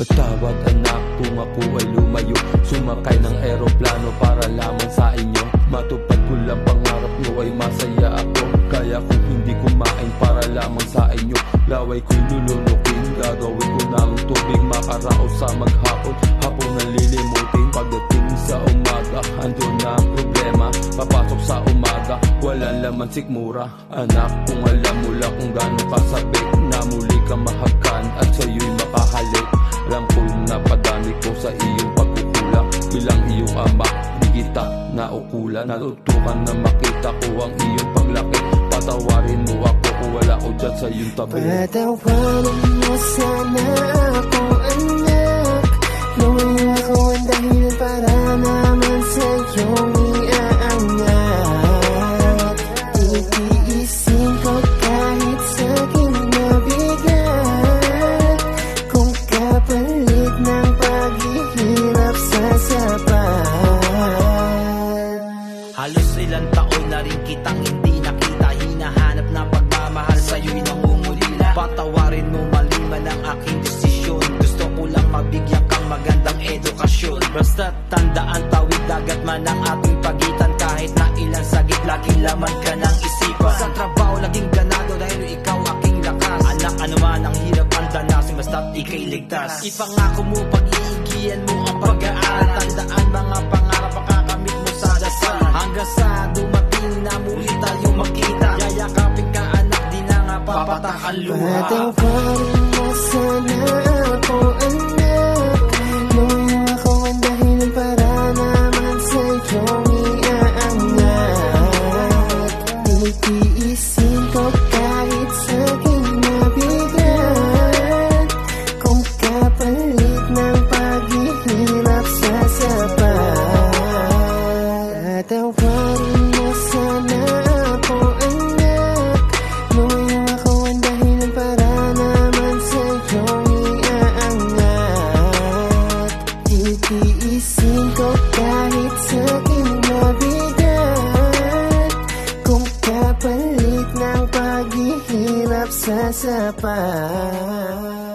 Patawad anak kung ako ay lumayo, sumakay ng eroplano para lamang sa inyo. Matupad ko lang pangarap nyo ay masaya ako. Kaya kung hindi kumain para lamang sa inyo, laway ko'y lulunukin, gagawin ko ng tubig makaraos sa maghapon. Hapon na lilimutin, pagdating sa umaga andun na ang problema. Papasok sa umaga, walang laman sikmura. Anak, kung alam mo lang kung gano'ng kasabik na muli ka mahakan at sa'yo'y makahalik. Alam ko na padami ko sa iyong pagkukulang, bilang iyong ama di kita naukulan. Natutukan na makita ko ang iyong paglaki. Patawarin mo ako kung wala ko dyan sa iyong tabi. Patawarin mo sana ako anak, gawin ako ang dahilan para naman sa'yong iaangat. Itiisin ko kahit sa'king mabigat, kung kapalit ng paghihirap sa sapat. Halos ilang taon na rin kitang hindi nakita, hinahanap na pagmamahal sa'yo'y nangungulila. Patawarin mo mali man ang aking desisyon, gusto ko lang mabigyan kang magandang edukasyon. Basta tandaan, tawid dagat man ang ating pagitan, kahit na ilang sagip laging laman ka ng isipan. Sa trabaho laging ganado dahil ikaw aking lakas. Anak, ano man ang hirap ang danasin, basta't ika'y ligtas. Ipangako mo, pag-iigihan mo ang pag-aaral. Tandaan mga pangarap, makakamit mo sa dasal. Hanggang sa dumating na muli tayong magkita, yayakapin ka anak, di na nga papatak ang luha. Patawarin mo sana ako anak, gawin ako ang dahilan para naman sa'yong iaangat. Itiisin ko kahit sa'king mabigat, kung kapalit ng paghihirap sa sapat. Patawarin mo sana ako anak, gawin ako ang dahilan para naman sa'yong iaangat. Itiisin ko kahit sa'king mabigat, kung kapalit ng paghihirap sa sapat.